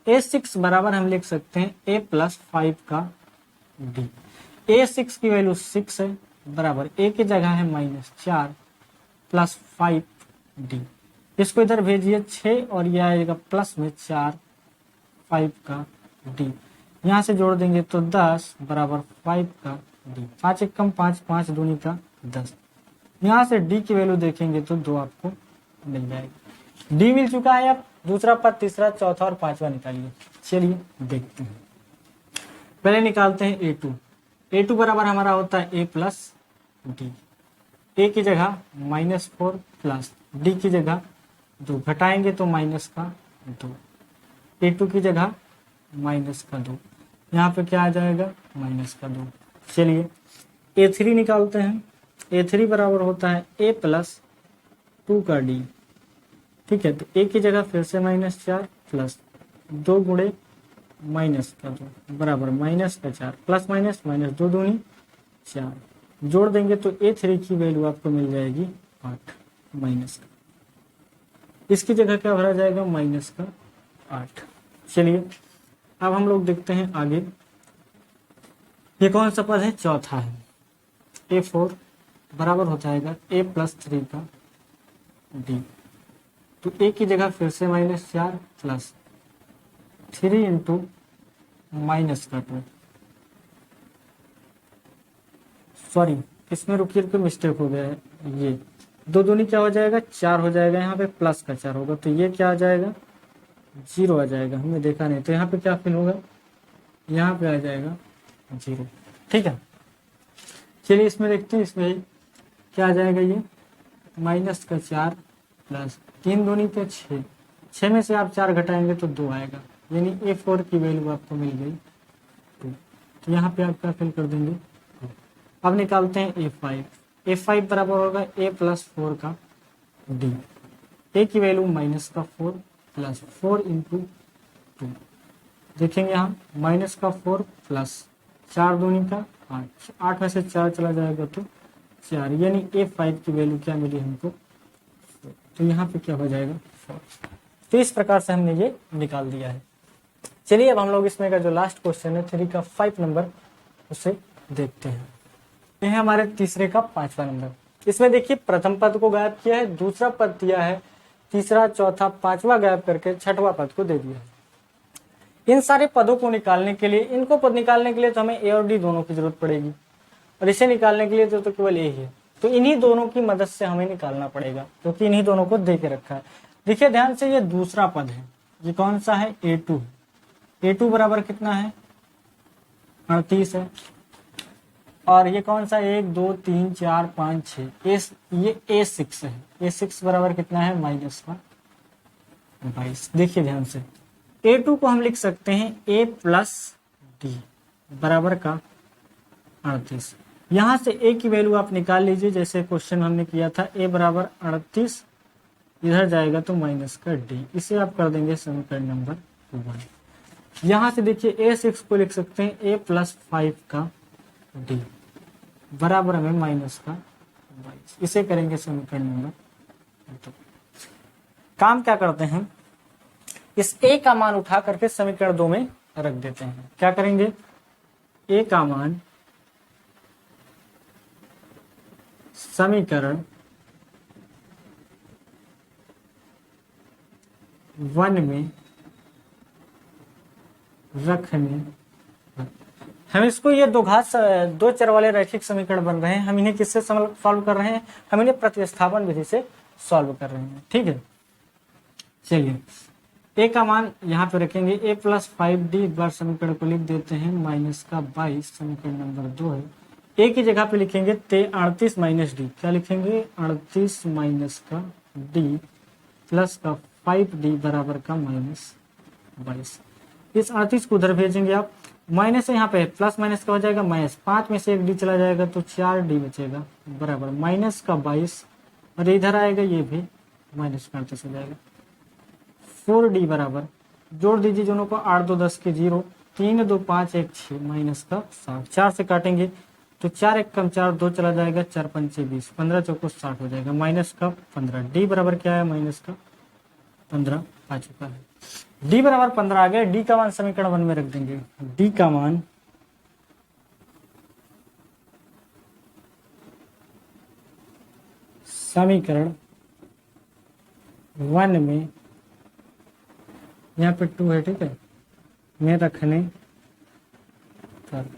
A6 बराबर हम लिख सकते हैं A प्लस 5 का D। A6 की वैल्यू 6 है, बराबर A की जगह है -4 प्लस 5D। इसको इधर भेजिए 6, और यह आएगा प्लस में 4 5 का D। यहाँ से जोड़ देंगे तो 10 बराबर 5 का D। 5 1 कम 5, 5 दूनी का 10। यहाँ से D की वैल्यू देखेंगे तो 2 आपको मिल जाएगी। D मिल चुका है। अब दूसरा पद, तीसरा, चौथा और पांचवा निकालिए। चलिए देखते हैं। पहले निकालते हैं A2। A2 बराबर हमारा होता है A प्लस डी। A की जगह -4 प्लस D की जगह 2, घटाएंगे तो -2। A2 की जगह -2, यहाँ पे क्या आ जाएगा? -2। चलिए A3 निकालते हैं। A3 बराबर होता है A प्लस 2 का D। ठीक है, तो A की जगह फिर से -4 प्लस 2 गुणे माइनस का 2 बराबर माइनस का 4 प्लस माइनस माइनस 2 दूनी 4 जोड़ देंगे तो A3 की वैल्यू आपको मिल जाएगी 8 माइनस का। इसकी जगह क्या भरा जाएगा माइनस का 8। चलिए अब हम लोग देखते हैं आगे, ये कौन सा पद है, चौथा है। A4 बराबर हो जाएगा A+3 का D। तो A की जगह फिर से -4 प्लस 3 इंटू माइनस का 2, सॉरी इसमें रुकिए तो मिस्टेक हो गया है, ये 2 दूनी क्या हो जाएगा 4 हो जाएगा, यहाँ पे प्लस का 4 होगा तो ये क्या आ जाएगा 0 आ जाएगा, हमने देखा नहीं तो यहाँ पे क्या फिल होगा, यहाँ पे आ जाएगा 0। ठीक है, चलिए इसमें देखते हैं, इसमें क्या आ जाएगा, ये माइनस का 4 प्लस 3 दूनी तो 6, 6 में से आप 4 घटाएंगे तो 2 आएगा, यानी A4 की वैल्यू आपको मिल गई 2। तो यहाँ पे आप क्या फिल कर देंगे। अब निकालते हैं A5। A5 बराबर होगा A+4 का D। A की वैल्यू माइनस का 4 प्लस 4 इंटू 2, देखेंगे यहाँ माइनस का 4 प्लस 4 दूनी का 8, 8 में से 4 चला जाएगा तो 4, यानी A5 की वैल्यू क्या मिली हमको, तो यहाँ पे क्या हो जाएगा 4। तो इस प्रकार से हमने ये निकाल दिया है। चलिए अब हम लोग इसमें का जो लास्ट क्वेश्चन है 3 का 5 नंबर उसे देखते हैं। ये है हमारे तीसरे का 5वां नंबर। इसमें देखिए प्रथम पद को गायब किया है, दूसरा पद दिया है, तीसरा चौथा पांचवा गायब करके छठवां पद को दे दिया है। इन सारे पदों को निकालने के लिए, इनको पद निकालने के लिए तो हमें A और D दोनों की जरूरत पड़ेगी, और इसे निकालने के लिए तो केवल A ही है। तो इन्हीं दोनों की मदद से हमें निकालना पड़ेगा, क्योंकि इन्हीं दोनों को दे के रखा है। देखिए ध्यान से, ये दूसरा पद है, ये कौन सा है A2। A2 बराबर कितना है 38 है, और ये कौन सा 1 2 3 4 5 6, ये A6 है। A6 बराबर कितना है माइनस का 22। देखिए ध्यान से, A2 को हम लिख सकते हैं A+D बराबर का 38। यहाँ से A की वैल्यू आप निकाल लीजिए, जैसे क्वेश्चन हमने किया था, A बराबर 38, इधर जाएगा तो माइनस का D, इसे आप कर देंगे समीकरण नंबर 1। यहाँ से देखिए A6 को लिख सकते हैं A+5 का D बराबर में माइनस का 22, इसे करेंगे समीकरण नंबर 2। काम क्या करते हैं, इस A का मान उठा करके समीकरण 2 में रख देते हैं। क्या करेंगे, A का मान समीकरण 1 में रखने, हम इसको, ये दो चर वाले रैखिक समीकरण बन रहे हैं, हम इन्हें किससे सॉल्व कर रहे हैं, हम इन्हें प्रतिस्थापन विधि से सॉल्व कर रहे हैं। ठीक है, चलिए A का मान यहाँ पे रखेंगे, A+5D, बार समीकरण को लिख देते हैं माइनस का 22, समीकरण नंबर 2 है। A की जगह पे लिखेंगे 38 माइनस D, क्या लिखेंगे 38 माइनस का D प्लस का 5D बराबर का -22। इस 38 को उधर भेजेंगे आप, माइनस से यहाँ पे प्लस माइनस का हो जाएगा माइनस, 5 में से 1 D चला जाएगा तो 4D बचेगा बराबर माइनस का 22, और इधर आएगा ये भी माइनस का 38 हो जाएगा। 4D बराबर, जोड़ दीजिए दोनों को, 8 2 10 के 0, 3 2 5 1 6 माइनस का 7, 4 से काटेंगे तो 4 1 कम 4 2 चला जाएगा, 4 5 20, 15 चौको 60 हो जाएगा, माइनस का 15। D बराबर क्या है माइनस का 15 आ चुका है। D बराबर 15 आ गया। D का मान समीकरण 1 में रख देंगे। D का मान समीकरण 1 में, यहाँ पे 2 है, ठीक है, में रखने पर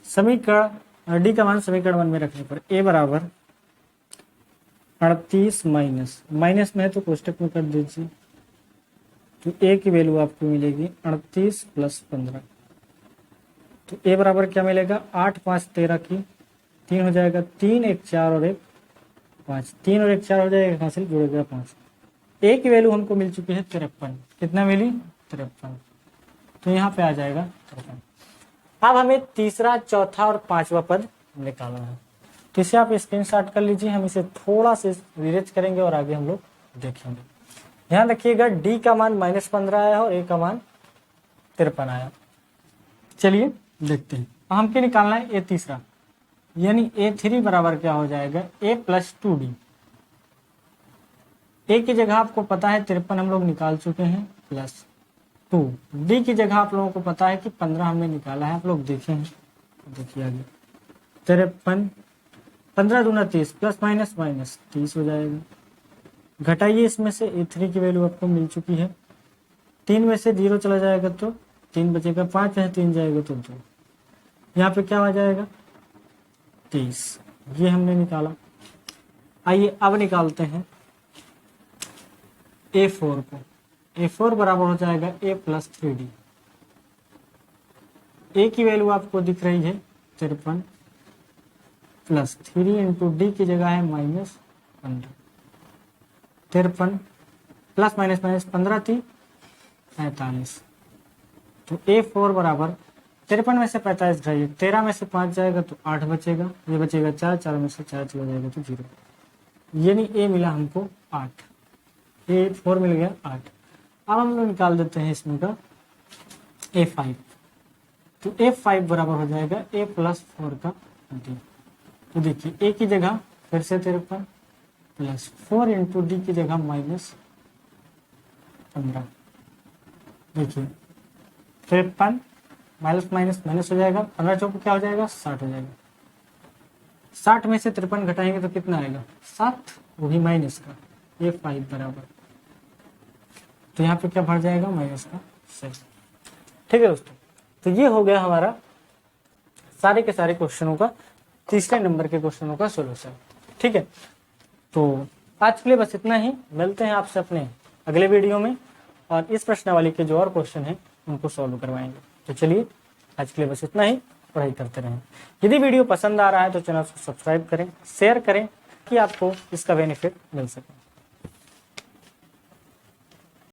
समीकरण D का मान समीकरण 1 में रखने पर A बराबर 38 माइनस में है तो कोष्टक में कर दीजिए, तो A की वैल्यू आपको मिलेगी 38 प्लस 15। तो A बराबर क्या मिलेगा, 8 5 13 की 3 हो जाएगा, 3 1 4 और 1 5, 3 और 1 4 हो जाएगा, यहाँ से जुड़ेगा 5। A की वैल्यू हमको मिल चुकी है 53। कितना मिली 53, तो यहाँ पे आ जाएगा 53। अब हमें तीसरा चौथा और पांचवा पद निकालना है, तो इसे आप स्क्रीनशॉट कर लीजिए, हम इसे थोड़ा से रिरेज करेंगे और आगे हम लोग देखेंगे। ध्यान रखिएगा डी का मान -15 आया और ए का मान 53 आया। चलिए देखते हैं। हम क्या निकालना है, ए तीसरा, यानी A3 बराबर क्या हो जाएगा, A + 2D। ए की जगह आपको पता है 53 हम लोग निकाल चुके हैं, +2। डी की जगह आप लोगों को पता है कि 15 हमने निकाला है, आप लोग देखे हैं। देखिए आगे 53, 15 दूना 30, प्लस माइनस माइनस 30 हो जाएगा। घटाइए इसमें से, A3 की वैल्यू आपको मिल चुकी है। 3 में से 0 चला जाएगा तो 3 बचेगा, 5 में 3 जाएगा तो 2। यहाँ पे क्या हो जाएगा, 30। ये हमने निकाला। आइए अब निकालते हैं A4 को। A4 बराबर हो जाएगा A + 3D। A की वैल्यू आपको दिख रही है 53, प्लस 3 इंटू डी की जगह है -15। 53 प्लस माइनस माइनस 15 थी 45। तो A4 बराबर 53 में से 45 घटाइए, 13 में से 5 जाएगा तो 8 बचेगा, ये बचेगा 4, 4 में से 4 चला जाएगा तो 0। यानी A मिला हमको 8, A4 मिल गया 8। अब हम लोग निकाल देते हैं इसमें का A5। तो A5 बराबर हो जाएगा A + 4 का D। तो देखिए A की जगह फिर से 53, प्लस 4 इंटू डी की जगह -15। देखिए 53 माइनस माइनस माइनस हो जाएगा, 15 चौक क्या हो जाएगा, 60 हो जाएगा। 60 में से 53 घटाएंगे तो कितना आएगा, 7, वो भी माइनस का। A5 बराबर, तो यहाँ पे क्या भर जाएगा, माइनस का 6। ठीक है दोस्तों, तो ये हो गया हमारा सारे के सारे क्वेश्चनों का, तीसरे नंबर के क्वेश्चनों का सोल्यूशन। ठीक है, तो आज के लिए बस इतना ही। मिलते हैं आपसे अपने अगले वीडियो में, और इस प्रश्नावली के जो और क्वेश्चन हैं उनको सॉल्व करवाएंगे। तो चलिए आज के लिए बस इतना ही, पढ़ाई करते रहें। यदि वीडियो पसंद आ रहा है तो चैनल को सब्सक्राइब करें, शेयर करें कि आपको इसका बेनिफिट मिल सके।